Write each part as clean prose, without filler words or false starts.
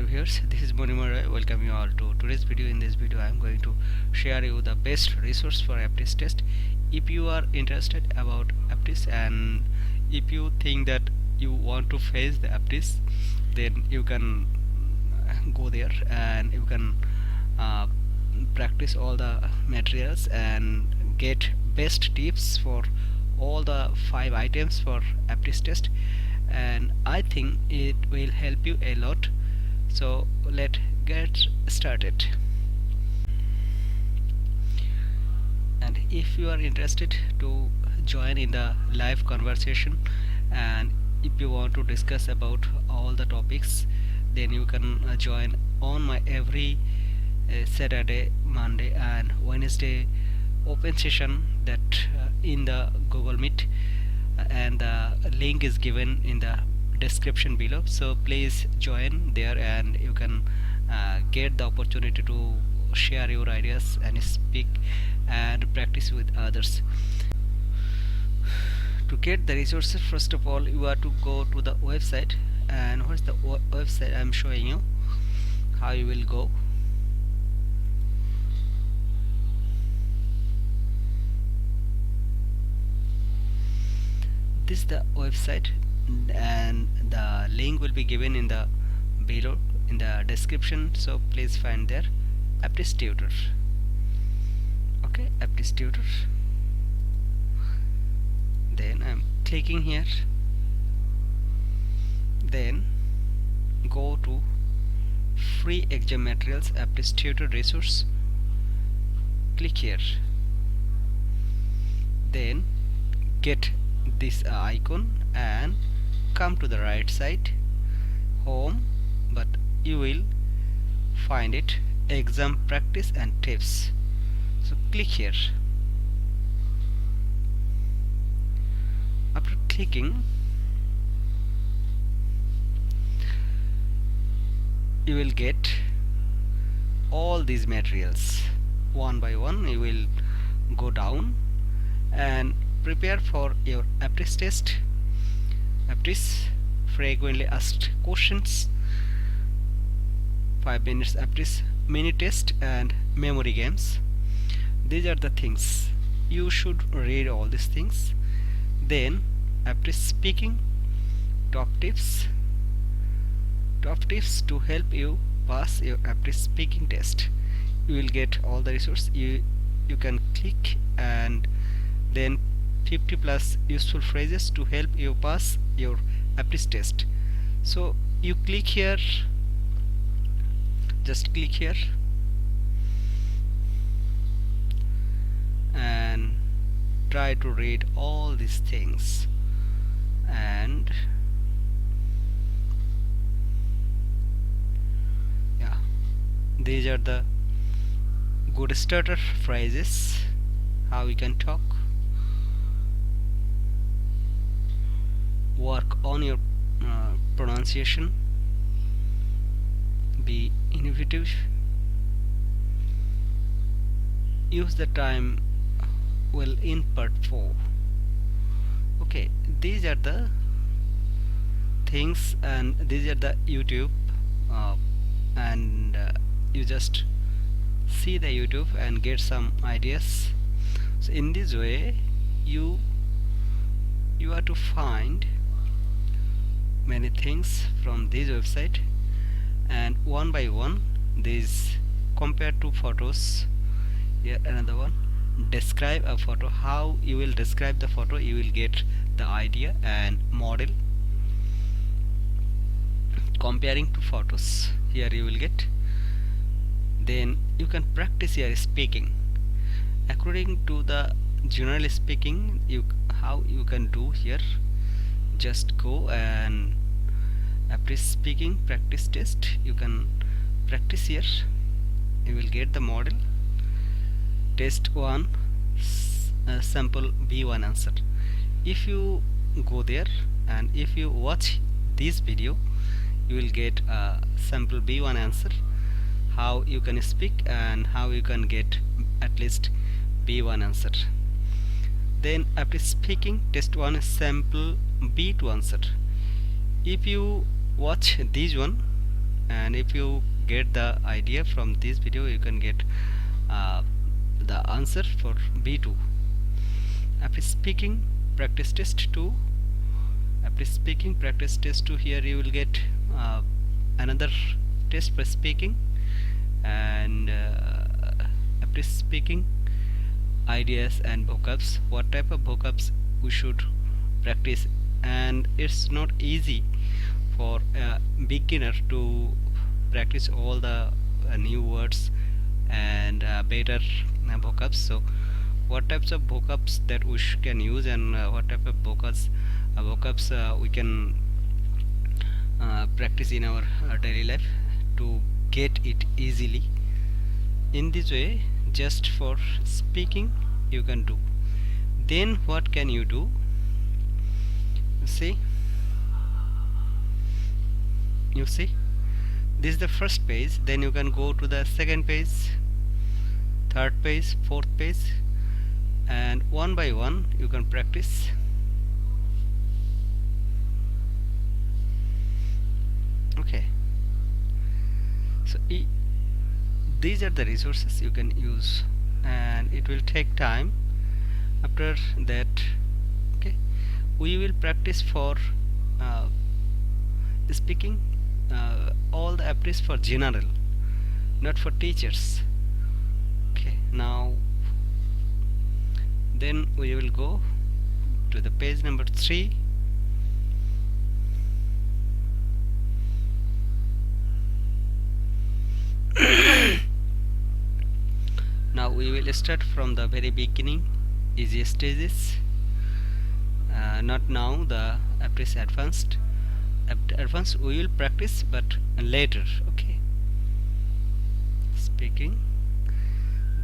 viewers, this is Monimar. I welcome you all to today's video. In this video I am going to share you the best resource for aptis test. If you are interested about aptis and if you think that you want to face the aptis, then you can go there and you can uh, practice all the materials and get best tips for all the 5 items for aptis test, and I think it will help you a lot. So let's get started. And if you are interested to join in the live conversation and if you want to discuss about all the topics, then you can join on my every Saturday, Monday and Wednesday open session that in the Google Meet, and the link is given in the description below. So please join there and you can get the opportunity to share your ideas and speak and practice with others. To get the resources, first of all you have to go to the website, and what's the website I'm showing you how you will go. This is the website and the link will be given in the below in the description, so please find there aptis tutor. Okay, aptis tutor. Then I'm clicking here, then go to free exam materials aptis tutor resource, click here, then get this icon and come to the right side home, but you will find it exam practice and tips. So click here. After clicking, you will get all these materials one by one. You will go down and prepare for your aptis test, aptis frequently asked questions, 5 minutes aptis mini test and memory games. These are the things you should read, all these things. Then aptis speaking, top tips to help you pass your aptis speaking test. You will get all the resources. You can click, and then 50 plus useful phrases to help you pass your aptis test. So you click here, just click here and try to read all these things, and yeah, these are the good starter phrases, how you can talk. Work on your pronunciation, be innovative, use the time well in part 4. Okay, these are the things, and these are the YouTube, and you just see the YouTube and get some ideas. So in this way you have to find many things from this website, and one by one these compare to photos. Here another one, describe a photo, how you will describe the photo, you will get the idea, and model comparing to photos, here you will get. Then you can practice your speaking according to the general speaking, how you can do here. Just go and aptis speaking practice test, you can practice here. You will get the model, test 1 sample B1 answer. If you go there and if you watch this video, you will get a sample B1 answer, how you can speak and how you can get at least B1 answer. Then after speaking, test 1 sample B2 answer. If you watch this one, and if you get the idea from this video, you can get uh, the answer for B2. After speaking practice test 2, after speaking practice test 2, here you will get another test for speaking, and after speaking ideas and vocabs, what type of vocabs we should practice. And it's not easy for a beginner to practice all the new words and better vocabs. So what types of vocabs that we can use, and what type of vocabs we can practice in our daily life to get it easily. In this way, just for speaking you can do. Then what can you do? See, you see, this is the first page. Then you can go to the second page, third page, fourth page, and one by one you can practice. Okay, so these are the resources you can use, and it will take time. After that, okay, we will practice for speaking all the apps for general, not for teachers. Okay, now then we will go to the page number 3. Now we will start from the very beginning, easy stages, not now the apps advanced. Advanced we will practice but later. Okay, speaking,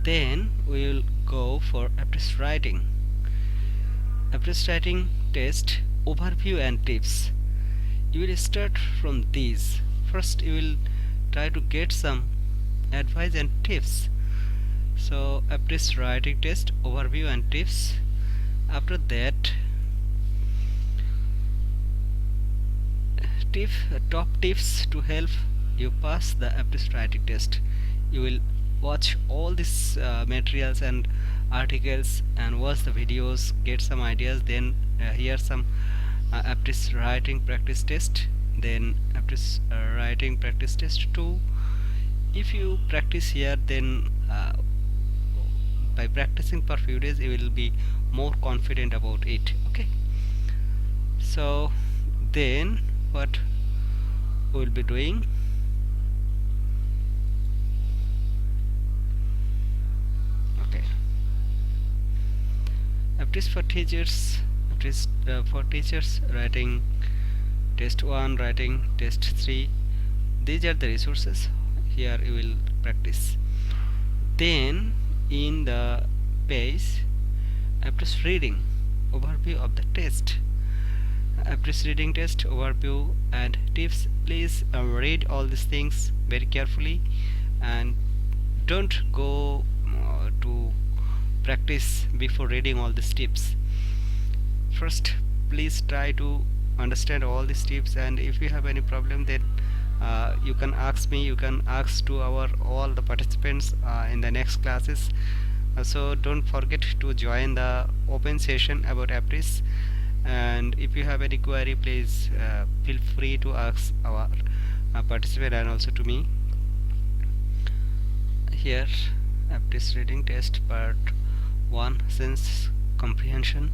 then we will go for apps writing. Apps writing test, overview and tips. You will start from these. First you will try to get some advice and tips. So apps writing test, overview and tips. After that, top tips to help you pass the apps writing test. You will watch all these materials and articles and watch the videos, get some ideas, then here some apps writing practice test, then apps writing practice test 2. If you practice here, then by practicing for few days you will be more confident about it. Okay, so then what we will be doing, okay, apps for teachers, apps for teachers, writing test 1, writing test 3. These are the resources. Here you will practice. Then in the page apps reading, overview of the test, apps reading test, overview and tips. Please read all these things very carefully and don't go to practice before reading all these tips. First please try to understand all these tips, and if you have any problem, then you can ask me, you can ask to our all the participants in the next classes. So don't forget to join the open session about apps, and if you have any query, please feel free to ask our participant and also to me. Here apps reading test part 1, sense comprehension,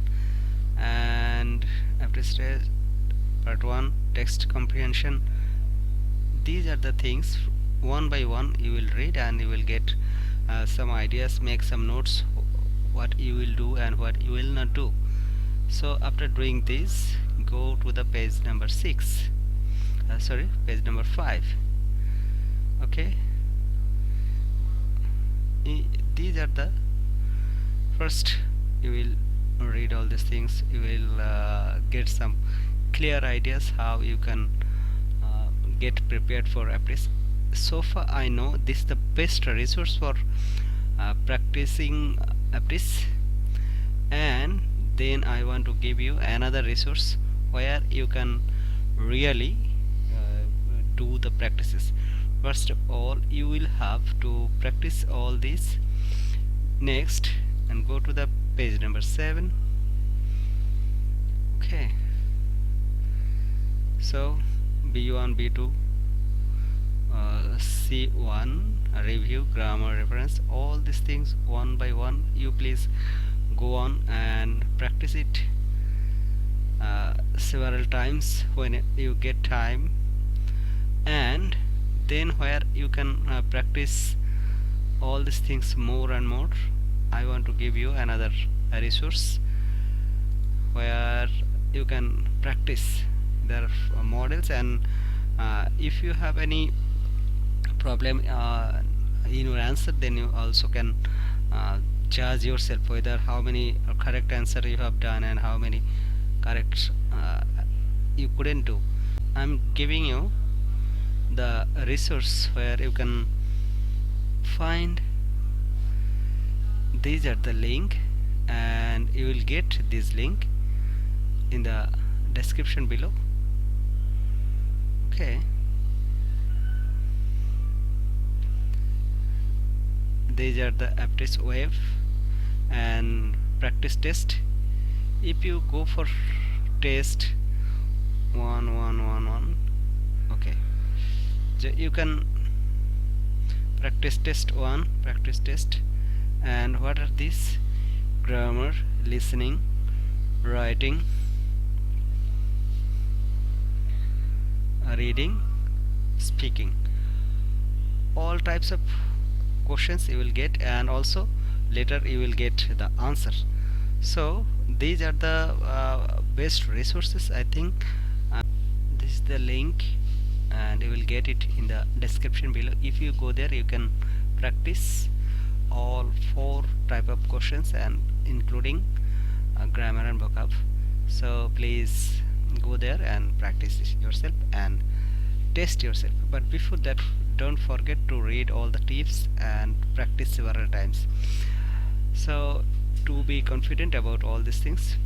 and apps test part 1, text comprehension. These are the things, one by one you will read and you will get some ideas, make some notes what you will do and what you will not do. So after doing this, go to the page number 6, page number 5. Okay, these are the first, you will read all these things, you will get some clear ideas how you can get prepared for apps. So far I know this is the best resource for practicing apps, and then I want to give you another resource where you can really do the practices. First of all, you will have to practice all these. Next, and go to the page number 7. Okay, so B1, B2, C1, review, grammar, reference, all these things one by one. You please go on and practice it several times when you get time. And then where you can practice all these things more and more, I want to give you another resource where you can practice their models. And if you have any problem in your answer, then you also can judge yourself whether how many correct answer you have done and how many correct you couldn't do. I'm giving you the resource where you can find. These are the link, and you will get this link in the description below. Okay, these are the aptitude wave and practice test. If you go for test 1, okay, you can practice test 1, practice test. And what are these? Grammar, listening, writing, reading, speaking. All types of questions you will get, and also later you will get the answer. So these are the best resources, I think. This is the link, and you will get it in the description below. If you go there, you can practice all 4 type of questions, and including grammar and vocab. So please go there and practice it yourself and test yourself. But before that, don't forget to read all the tips and practice several times. So to be confident about all these things,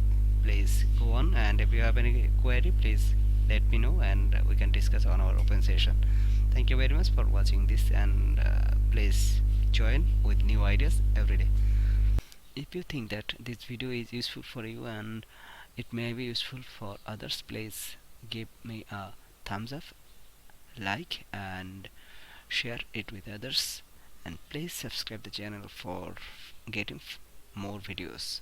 please go on, and if you have any query, please let me know, and we can discuss on our open session. Thank you very much for watching this, and please join with new ideas every day. If you think that this video is useful for you and it may be useful for others, please give me a thumbs up, like, and share it with others, and please subscribe the channel for getting more videos.